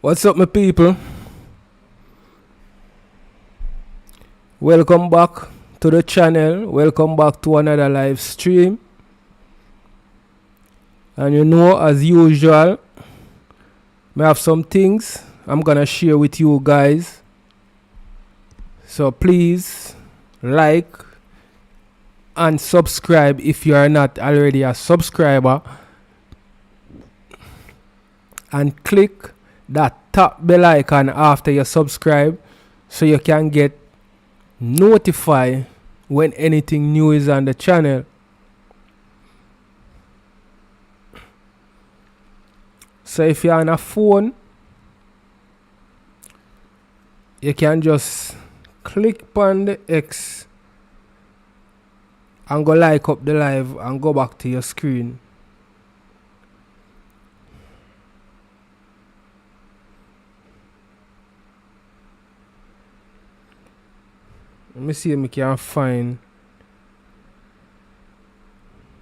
What's up, my people? Welcome back to the channel. Welcome back to another live stream. And you know, as usual, I have some things I'm gonna share with you guys. So please like and subscribe if you are not already a subscriber. And click that top bell icon after you subscribe so you can get notified when anything new is on the channel. So if you're on a phone, you can just click on the X and go like up the live and go back to your screen. Let me see if I can find.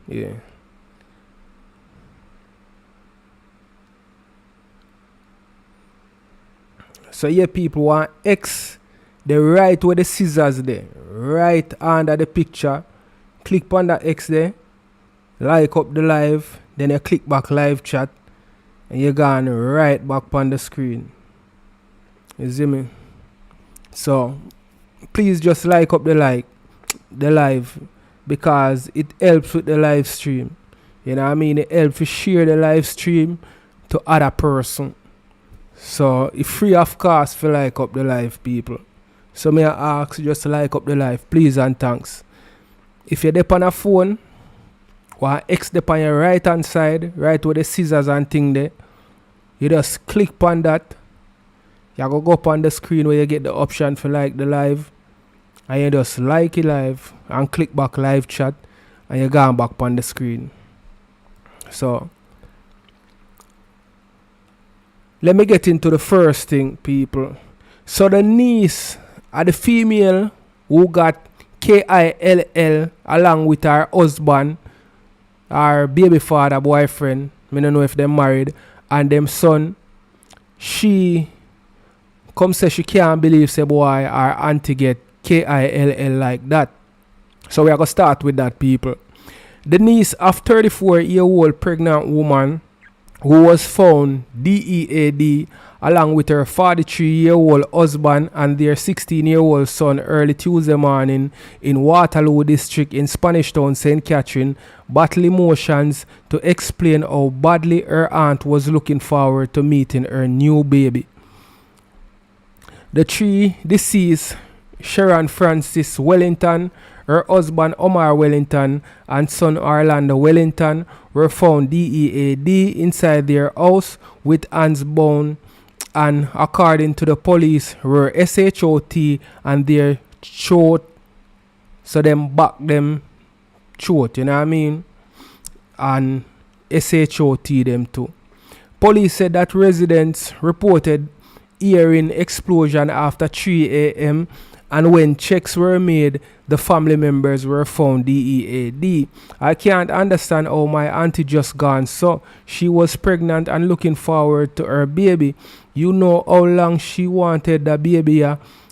Yeah. So yeah, people want X, the right where the scissors there, right under the picture. Click on that X there, like up the live, then you click back live chat, and you're going right back on the screen. You see me? So please just like up the live, because it helps with the live stream. You know what I mean? It helps to share the live stream to other person. So it's free of cost for like up the live, people. So may I ask just like up the live, please and thanks. If you're on a phone, or X on your right hand side, right where the scissors and thing there, you just click on that. You go up on the screen where you get the option for like the live, and you just like it live and click back live chat, and you're going back on the screen. So let me get into the first thing, people. So the niece of the female who got KILL along with her husband, her baby father, boyfriend, I don't know if they're married, and them son, she come say she can't believe say boy her auntie get KILL like that. So we are going to start with that, people. The niece of 34-year-old pregnant woman who was found DEAD along with her 43-year-old husband and their 16-year-old son early Tuesday morning in Waterloo district in Spanish Town, St. Catherine, battle emotions to explain how badly her aunt was looking forward to meeting her new baby. The three deceased, Sharon Francis Wellington, her husband Omar Wellington, and son Orlando Wellington, were found DEAD inside their house with hands bound, and according to the police were SH00T and their throat, so them back them throat, you know what I mean, and SH00T them too. Police said that residents reported hearing explosion after 3 a.m. and when checks were made, the family members were found DEAD. I can't understand how my auntie just gone so. She was pregnant and looking forward to her baby. You know how long she wanted the baby.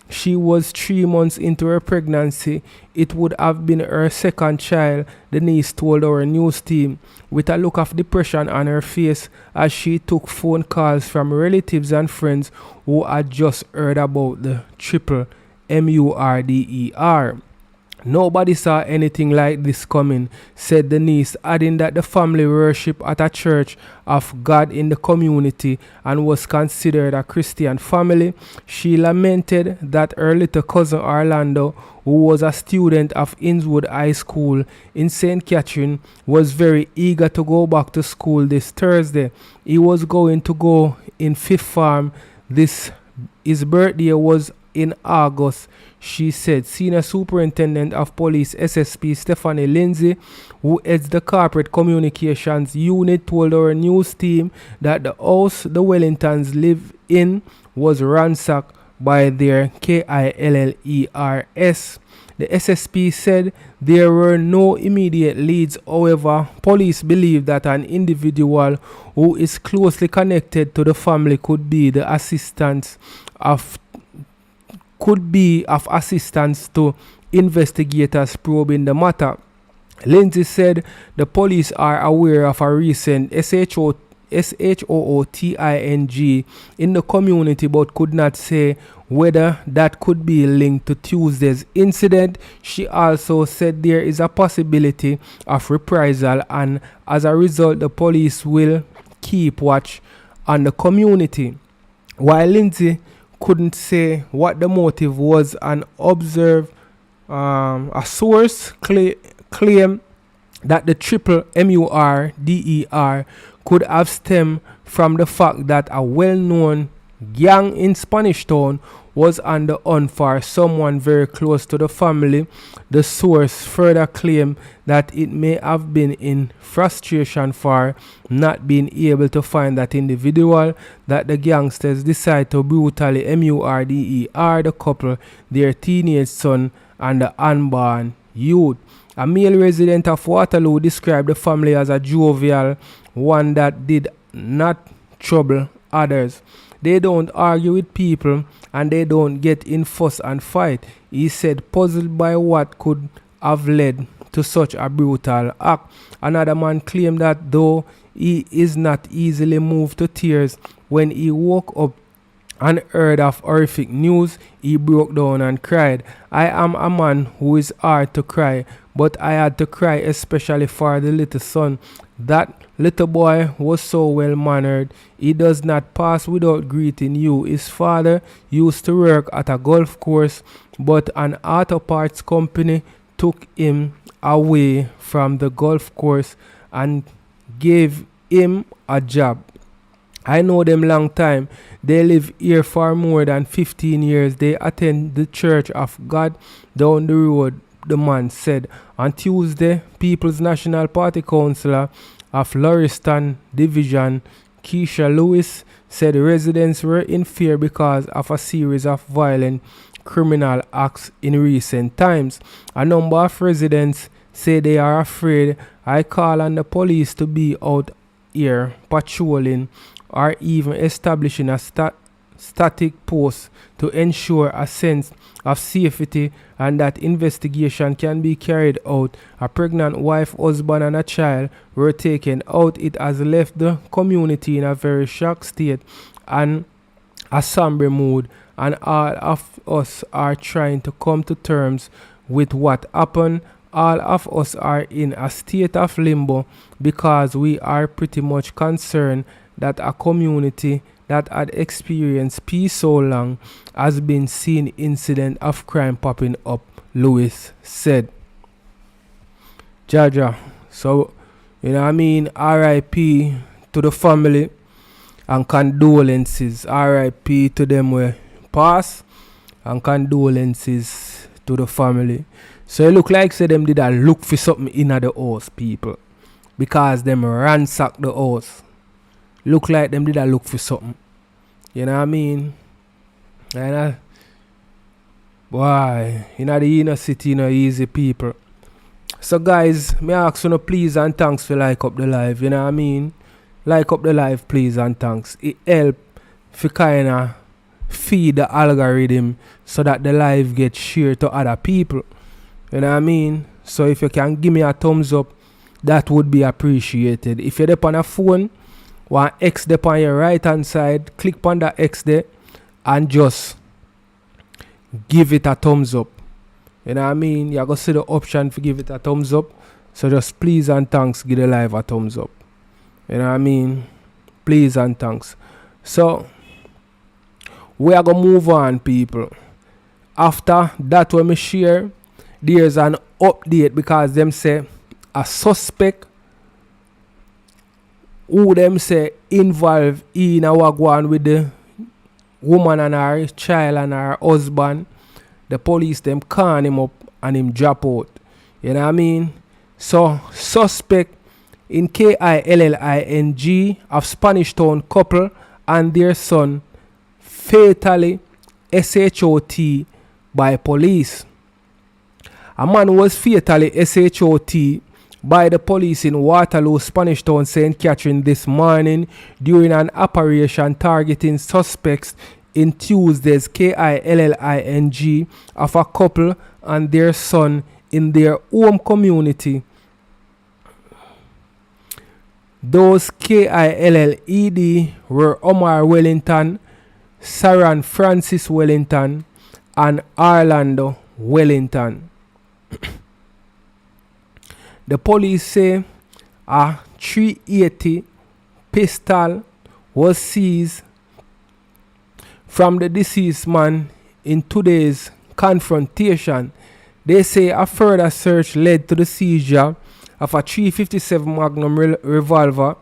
She was 3 months into her pregnancy. It would have been her second child, the niece told our news team, with a look of depression on her face as she took phone calls from relatives and friends who had just heard about the triple murder. Nobody saw anything like this coming, said the niece, adding that the family worshipped at a church of God in the community and was considered a Christian family. She lamented that her little cousin Orlando, who was a student of Innswood High School in St. Catherine, was very eager to go back to school this Thursday. He was going to go in fifth form. His birthday was in August, she said. Senior Superintendent of Police SSP Stephanie Lindsay, who heads the Corporate Communications Unit, told our news team that the house the Wellingtons live in was ransacked by their KILLERS. The SSP said there were no immediate leads. However, police believe that an individual who is closely connected to the family could be of assistance to investigators probing the matter. Lindsay said the police are aware of a recent SH00TING in the community but could not say whether that could be linked to Tuesday's incident. She also said there is a possibility of reprisal, and as a result the police will keep watch on the community. While Lindsay couldn't say what the motive was, a source claimed that the triple MURDER could have stemmed from the fact that a well-known gang in Spanish Town was on the hunt for someone very close to the family. The source further claimed that it may have been in frustration for not being able to find that individual that the gangsters decided to brutally MURDER the couple, their teenage son, and the unborn youth. A male resident of Waterloo described the family as a jovial one that did not trouble others. They don't argue with people and they don't get in fuss and fight. He said, puzzled by what could have led to such a brutal act. Another man claimed that though he is not easily moved to tears, when he woke up and heard of horrific news, he broke down and cried. I am a man who is hard to cry, but I had to cry especially for the little son. That little boy was so well mannered. He does not pass without greeting you. His father used to work at a golf course, but an auto parts company took him away from the golf course and gave him a job. I know them long time. They live here for more than 15 years. They attend the Church of God down the road, the man said. On Tuesday, People's National Party Councillor of Lauriston Division, Keisha Lewis, said residents were in fear because of a series of violent criminal acts in recent times. A number of residents say they are afraid. I call on the police to be out here patrolling or even establishing a static post to ensure a sense of safety and that investigation can be carried out. A pregnant wife, husband and a child were taken out. It has left the community in a very shocked state and a somber mood, and all of us are trying to come to terms with what happened. All of us are in a state of limbo because we are pretty much concerned that a community that had experienced peace so long has been seeing incident of crime popping up, Lewis said. Jaja, so, you know what I mean, R.I.P. to the family and condolences. R.I.P. to them who pass and condolences to the family. So it look like say them did a look for something in the house, people, because them ransacked the house. Look like them did a look for something. You know what I mean? And boy, in the inner city, easy, people. So guys, me ask you please and thanks for like up the live. You know what I mean? Like up the live, please and thanks. It help for kinda feed the algorithm so that the live gets shared to other people. You know what I mean? So if you can give me a thumbs up, that would be appreciated. If you're on a phone, one X there on your right hand side, click on that X there and just give it a thumbs up. You know what I mean? You're going to see the option to give it a thumbs up. So just please and thanks, give the live a thumbs up. You know what I mean? Please and thanks. So we are going to move on, people. After that when we share, there's an update because them say a suspect who them say involved in a wagwan with the woman and her child and her husband. The police them can him up and him drop out. You know what I mean? So suspect in KILLING of Spanish Town couple and their son fatally SH00T by police. A man was fatally SH00T by the police in Waterloo, Spanish Town, St. Catherine this morning during an operation targeting suspects in Tuesday's KILLING of a couple and their son in their home community. Those KILLED were Omar Wellington, Saran Francis Wellington, and Orlando Wellington. The police say a .380 pistol was seized from the deceased man in today's confrontation. They say a further search led to the seizure of a .357 Magnum revolver.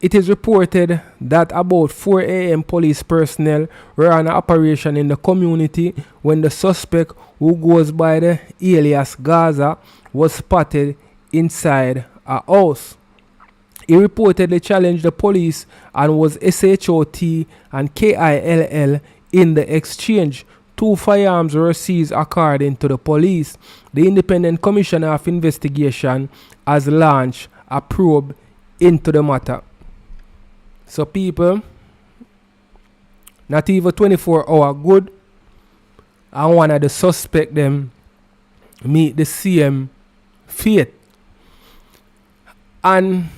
It is reported that about 4 a.m. police personnel were on an operation in the community when the suspect, who goes by the alias Gaza, was spotted inside a house. He reportedly challenged the police and was SH00T and KILL in the exchange. 2 firearms were seized according to the police. The Independent Commissioner of Investigation has launched a probe into the matter. So people, not even 24 hours good, and one of the suspect them meet the same fate. And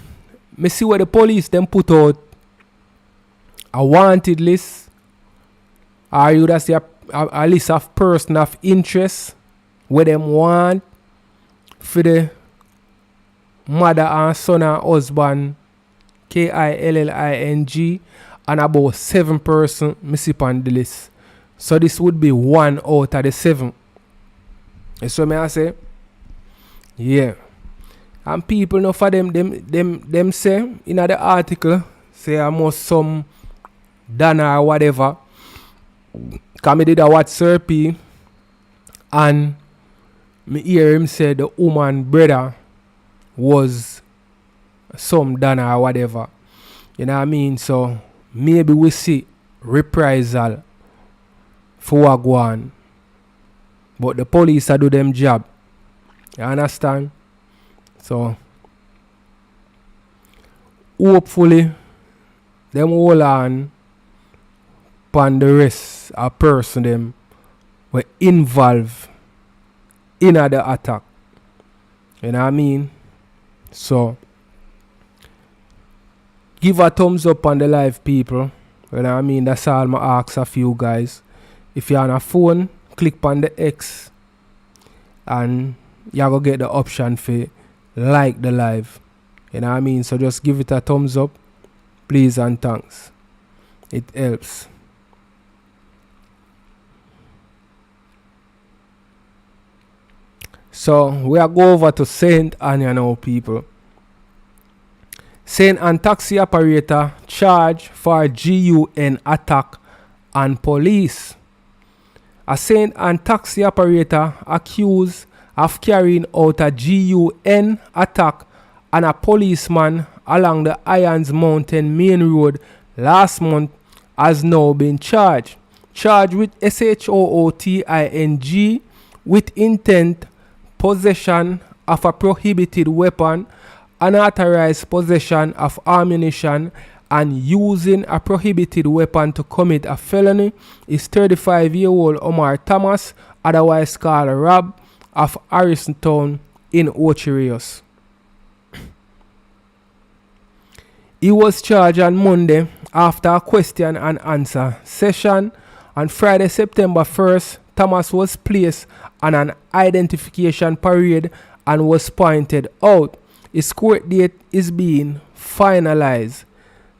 me see what the police them put out a wanted list, or you just see a list of person of interest where them want for the mother and son and husband KILLING, and about 7 person me see on the list. So this would be 1 out of the 7. That's what I say. Yeah. And people know for them say in the article, say almost some Dana or whatever. Cause me did a watch Serpy and me hear him say the woman brother was some Dana or whatever. You know what I mean? So maybe we see reprisal for what go on. But the police do them job. You understand? So hopefully them hold on upon the rest of person them were involved in the attack. You know what I mean? So give a thumbs up on the live, people. You know what I mean? That's all I ask of you guys. If you're on a phone, click on the X and you're going to get the option for like the live. You know what I mean? So just give it a thumbs up, please and thanks. It helps. So we are go over to St. Anne now, people. St. Anne taxi operator charged for GUN attack on police. A St. Anne taxi operator accused of carrying out a GUN attack on a policeman along the Irons Mountain main road last month has now been charged. Charged with SH00TING with intent, possession of a prohibited weapon, unauthorized possession of ammunition, and using a prohibited weapon to commit a felony is 35-year-old Omar Thomas, otherwise called Rob, of Harrisontown in Ocherios. He was charged on Monday after a question and answer session. On Friday, September 1st, Thomas was placed on an identification parade and was pointed out. His court date is being finalized.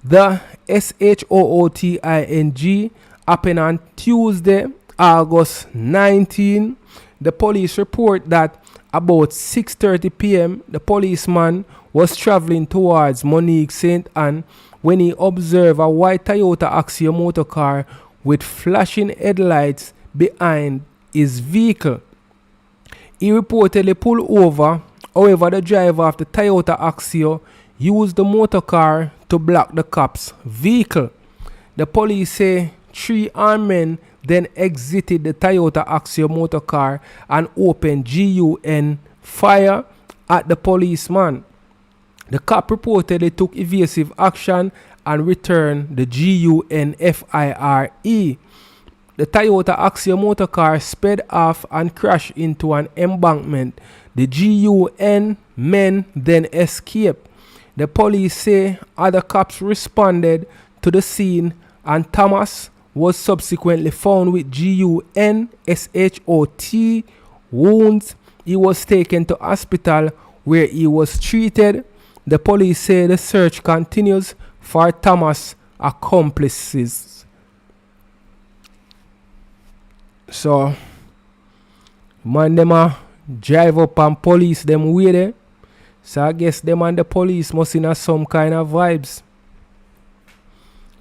The SH00TING happened on Tuesday, August 19. The police report that about 6:30 p.m. the policeman was traveling towards Monique St. Anne when he observed a white Toyota Axio motor car with flashing headlights behind his vehicle. He reportedly pulled over. However, the driver of the Toyota Axio used the motor car to block the cops' vehicle. The police say 3 armed men then exited the Toyota Axio motor car and opened gun fire at the policeman. The cop reportedly took evasive action and returned the gun fire. The Toyota Axio motor car sped off and crashed into an embankment. The gun men then escaped. The police say other cops responded to the scene and Thomas was subsequently found with gun SH00T wounds. He was taken to hospital where he was treated. The police say the search continues for Thomas' accomplices. So, man, them drive up and police them way there. So I guess them and the police must have some kind of vibes.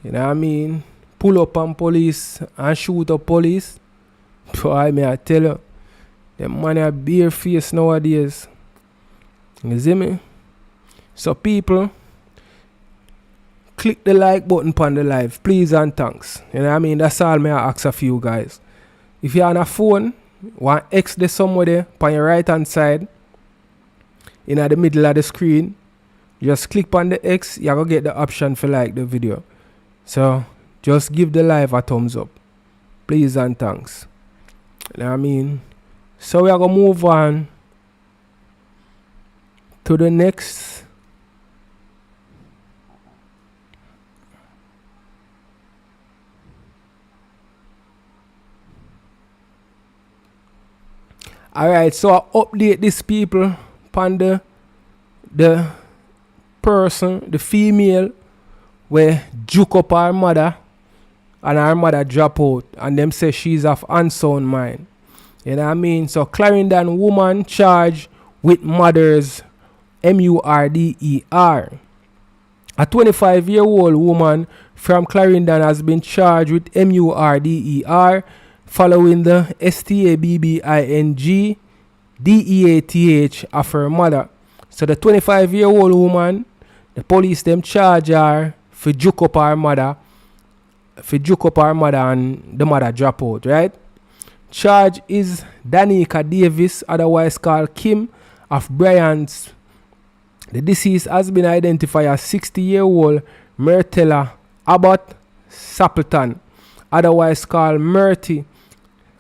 You know what I mean? Pull up on police and shoot up police. Boy, I tell you, them man are bare face nowadays. You see me? So people, click the like button on the live, please and thanks. You know what I mean? That's all me I ask of you guys. If you're on a phone, want X there somewhere on your right hand side, in the middle of the screen, just click on the X, you're going to get the option for like the video. So, just give the live a thumbs up. Please and thanks. You know what I mean? So, we are going to move on to the next. Alright, so I update these people upon the person, the female, where juke up her mother and her mother drop out and them say she's of unsound mind. You know what I mean? So Clarendon woman charged with murder's murder. A 25-year-old woman from Clarendon has been charged with murder following the STABBING DEATH of her mother. So the 25-year-old woman, the police them charge her for juke up her mother, and the mother drop out, right? Charge is Danica Davis, otherwise called Kim, of Bryant's. The deceased has been identified as 60-year-old Myrtella Abbott Sapleton, otherwise called Murty,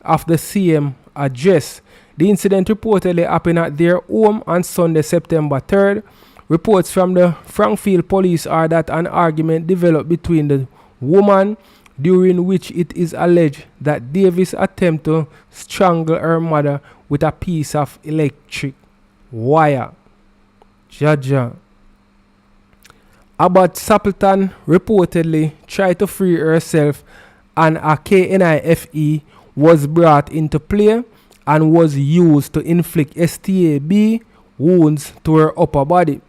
of the same address. The incident reportedly happened at their home on Sunday, September 3rd. Reports from the Frankfield police are that an argument developed between the woman, during which it is alleged that Davis attempted to strangle her mother with a piece of electric wire. Jaja. Abbott Sapleton reportedly tried to free herself, and a KNIFE was brought into play and was used to inflict STAB wounds to her upper body.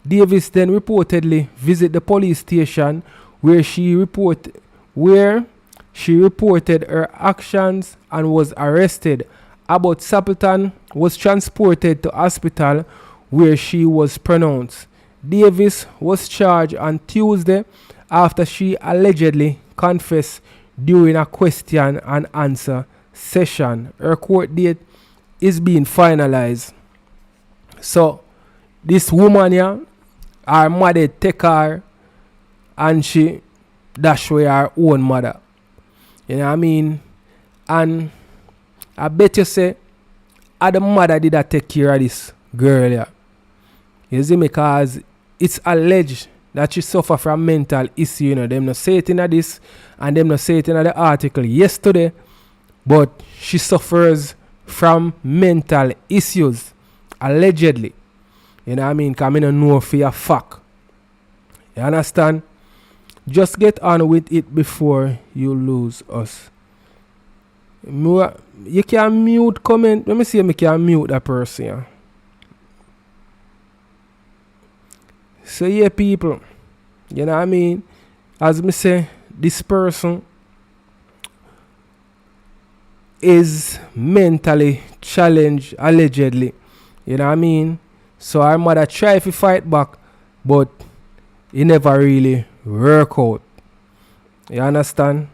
Davis then reportedly visited the police station where she reported her actions and was arrested. Abbott Sapleton was transported to hospital where she was pronounced. Davis was charged on Tuesday after she allegedly confessed during a question and answer session. Her court date is being finalized. So, this woman here, her mother take her and she dash away her own mother. You know what I mean? And I bet you say, the mother did not take care of this girl here. You see me? Because it's alleged that she suffer from mental issue. You know, them not say it in this and them not say it in the article yesterday, but she suffers from mental issues, allegedly. You know what I mean? Because I don't know for a fact. You understand? Just get on with it before you lose us. You can mute comment. Let me see if I can mute that person. Yeah. So yeah, people, you know what I mean? As me say, this person is mentally challenged, allegedly. You know what I mean? So her mother tried to fight back, but it never really work out. You understand?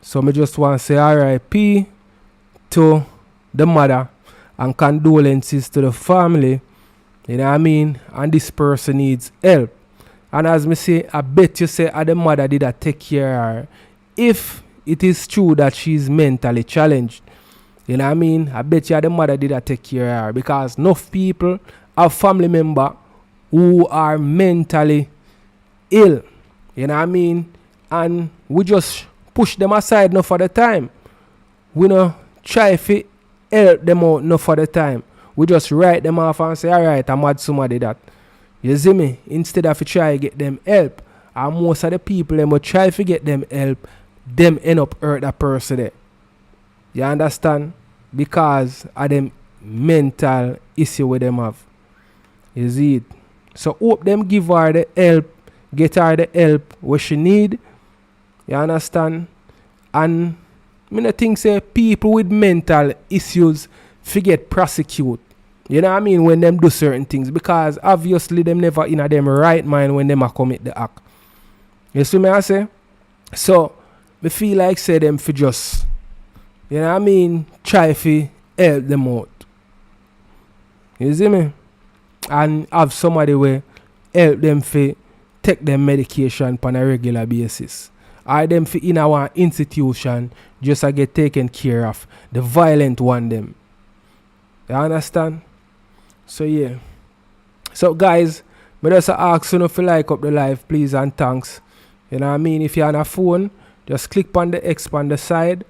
So me just want to say RIP to the mother and condolences to the family. You know what I mean? And this person needs help. And as me say, I bet you say the mother did take care of her. If it is true that she's mentally challenged. You know what I mean? I bet you the mother did take care of her. Because enough people have family member who are mentally ill. You know what I mean? And we just push them aside enough for the time. We no try to help them out enough for the time. We just write them off and say, alright, I'm mad somebody that. You see me? Instead of try to get them help. And most of the people them will try to get them help, them end up hurt that person there. You understand? Because of them mental issue with them have. You see it? So hope them give her the help, get her the help what she need. You understand? And I don't think say people with mental issues forget prosecute. You know what I mean? When them do certain things. Because obviously them never in a them right mind when them a commit the act. You see me I say? So me feel like say them for just, you know what I mean, try to help them out. You see me? And have somebody where help them for take them medication on a regular basis. Or them for in our institution just to get taken care of. The violent one them. You understand? So yeah. So guys, me just ask you if you like up the live, please and thanks. You know what I mean? If you're on a phone, just click on the X on the side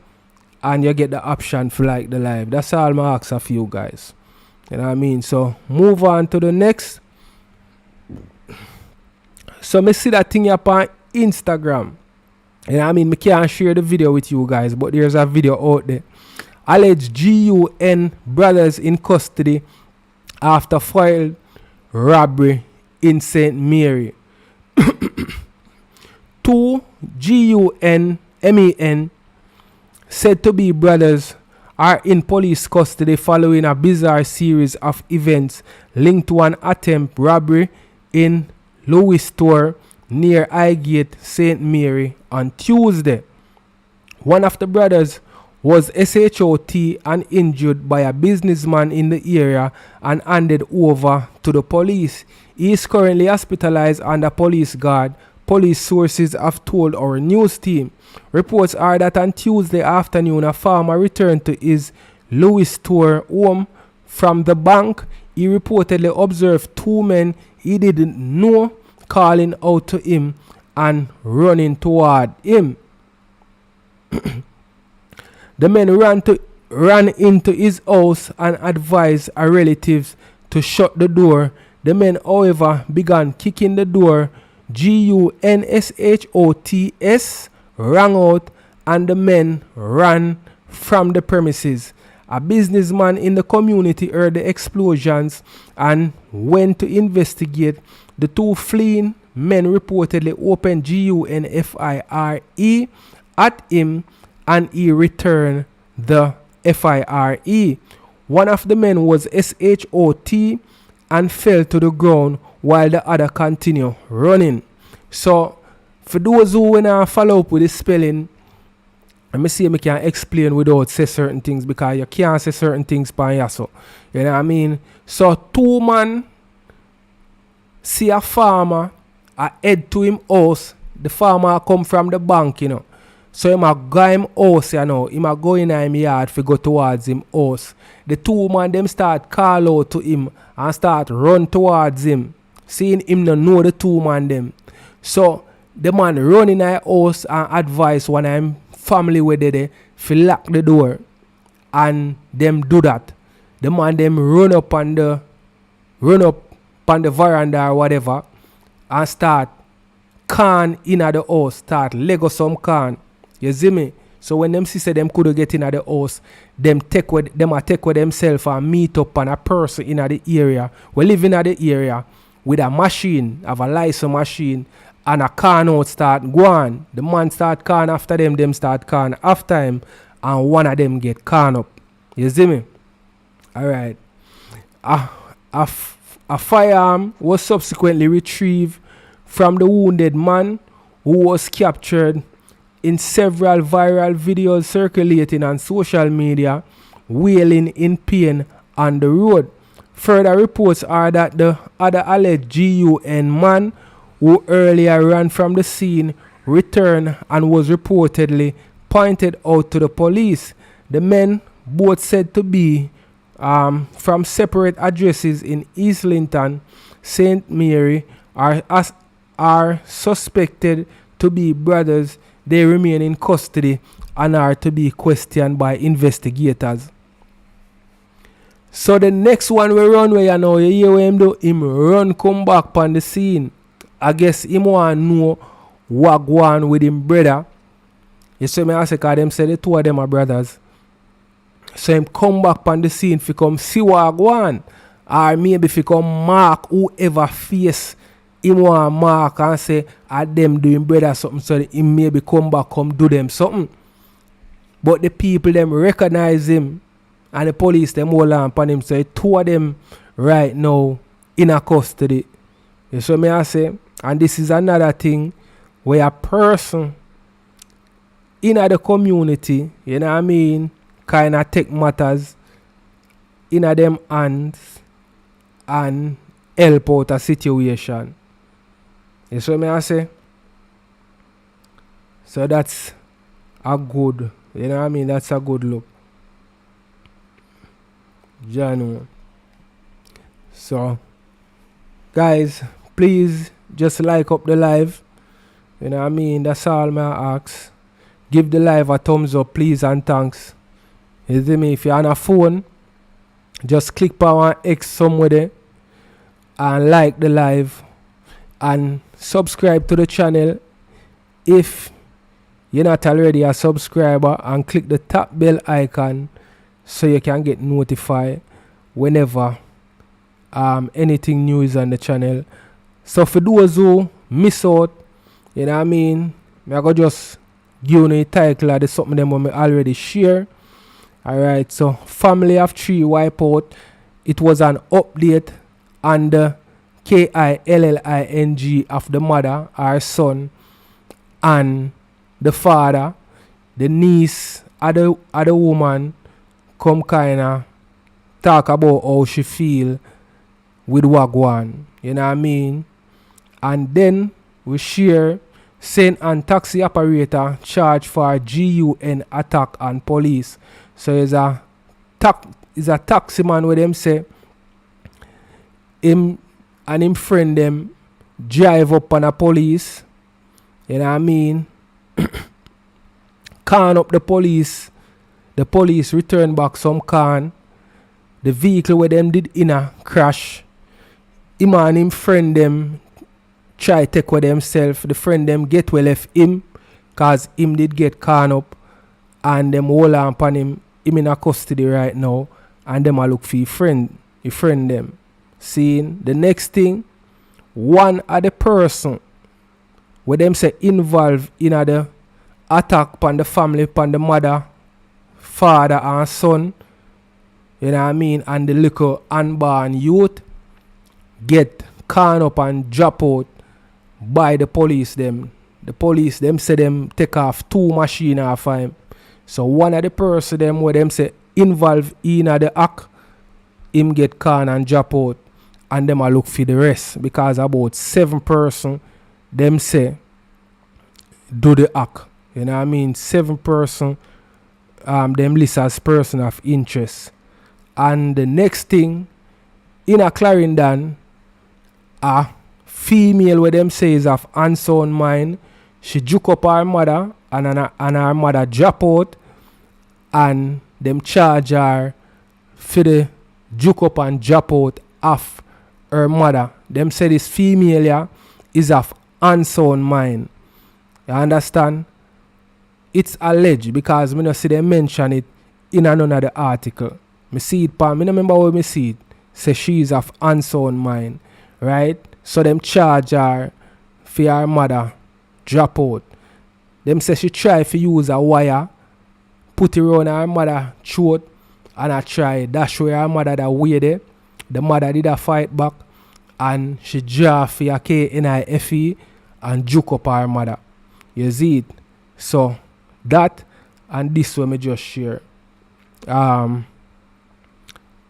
and you get the option for like the live. That's all I ask of you guys. You know what I mean? So move on to the next. So me see that thing up on Instagram. You know what I mean? I can't share the video with you guys, but there's a video out there. Alleged GUN brothers in custody after filed robbery in St. Mary. Two GUN MEN said to be brothers are in police custody following a bizarre series of events linked to an attempt robbery in Louis Store near Highgate, St. Mary on Tuesday. One of the brothers was SH00T and injured by a businessman in the area and handed over to the police. He is currently hospitalized under police guard, police sources have told our news team. Reports are that on Tuesday afternoon, a farmer returned to his Louis Store home from the bank. He reportedly observed two men he didn't know calling out to him and running toward him. The men ran into his house and advised our relatives to shut the door. The men, however, began kicking the door. GUNSHOTS rang out and the men ran from the premises. A businessman in the community heard the explosions and went to investigate. The two fleeing men reportedly opened GUNFIRE at him and he returned the FIRE. One of the men was SH00T and fell to the ground while the other continued running. So, for those who wanna follow up with the spelling, let me see if I can explain without say certain things because you can't say certain things by yourself. You know what I mean? So, two man see a farmer head to him house. The farmer come from the bank, you know. So he might go him house, you know. He might go in him yard to go towards him house. The two man them start call out to him and start run towards him. Seeing him no know the two man them. So the man run in his house and advise one of him family where they there to lock the door. And them do that. The man them run up on the veranda or whatever and start can in the house, start Lego some can. You see me? So when them see say them could get in the house, them take with themselves and meet up on a person in the area. We live in the area with a machine, have a license machine, and a can out start going. The man start can after them start can after him, and one of them get can up. You see me? Alright. A firearm was subsequently retrieved from the wounded man who was captured in several viral videos circulating on social media, wailing in pain on the road. Further reports are that the other alleged GUN man who earlier ran from the scene returned and was reportedly pointed out to the police. The men, both said to be from separate addresses in Islington, St. Mary, are suspected to be brothers. They remain in custody and are to be questioned by investigators. So the next one we run where you know, you hear what him do? Him run come back on the scene. I guess him want to know what go on with him brother. You see me I say cause them say the two of them are brothers. So him come back on the scene fi come see what go on. Or maybe fi come mark whoever face him want mark and say them doing brother something, so him maybe come back come do them something. But the people them recognize him and the police them hold on upon him. So two of them right now in a custody. You see me I say? And this is another thing where a person in the community, you know what I mean, kind of take matters in them hands and help out a situation. You see me I say? So that's a good, you know what I mean, that's a good look. Jano. So guys, please just like up the live. You know what I mean? That's all I ask. Give the live a thumbs up, please, and thanks. You see me? If you're on a phone, just click power X somewhere there and like the live and subscribe to the channel if you're not already a subscriber, and click the top bell icon so you can get notified whenever anything new is on the channel. So for those who miss out, you know what I mean, I go just give you the title of the something them I already share. Alright, so family of 3 wipe out. It was an update on the KILLING of the mother, our son, and the father. The niece of the woman come kinda talk about how she feel with Wagwan. You know what I mean? And then we share St. Anne taxi operator charged for GUN attack on police. So it's a taxi man where them say him and him friend them drive up on a police. You know what I mean? Can up the police. The police return back some can. The vehicle where them did in a crash. Him and him friend them try take with themself. The friend them get well left him cause him did get can up, and them hold on upon him. Him in a custody right now, and them a look for your friend them. Seeing the next thing, one of the person where them say involved in the attack upon the family, upon the mother, father and son, you know what I mean, and the little unborn youth get can up and drop out by the police them. The police them say them take off 2 machines off him. So one of the person them where them say involved in the act, him get can and drop out, and them a look for the rest, because about 7 person them say do the act. You know what I mean? 7 person them list as person of interest. And the next thing, in a Clarendon, a female where them say is of unsound mind, she juke up her mother, and her mother drop out, and them charge her for the juke up and drop out of her mother. Them say this female here is of unsound mind. You understand? It's alleged, because me no see them mention it in another article. Me see it pa, me no remember where me see it. Say she is of unsound mind. Right? So them charge her for her mother drop out. Them say she try to use a wire, put it around her mother throat, and I try dash away her mother that way there. The mother did a fight back, and she draw for a KNIFE and juke up her mother. You see it? So that and this one me just share.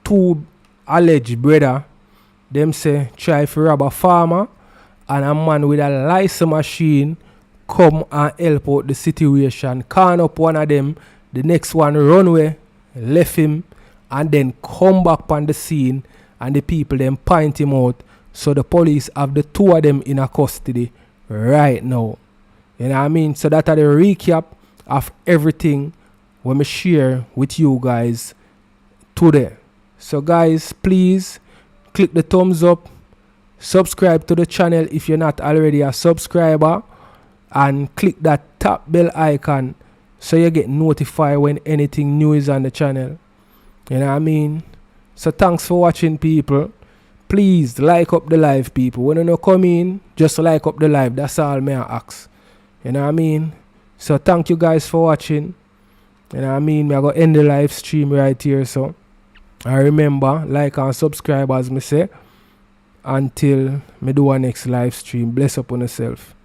Two alleged brother, them say try to rob a farmer, and a man with a license machine come and help out the situation. Can up one of them, the next one run away, left him, and then come back on the scene, and the people then point him out. So the police have the two of them in a custody right now. You know what I mean? So that are the recap of everything we me share with you guys today. So guys, please click the thumbs up, subscribe to the channel if you're not already a subscriber, and click that top bell icon so you get notified when anything new is on the channel. You know what I mean? So thanks for watching, people. Please like up the live, people. When you no come in, just like up the live. That's all me I ask. You know what I mean? So thank you guys for watching. You know what I mean? I go end the live stream right here. So I remember, like and subscribe as me say. Until me do our next live stream. Bless up on yourself.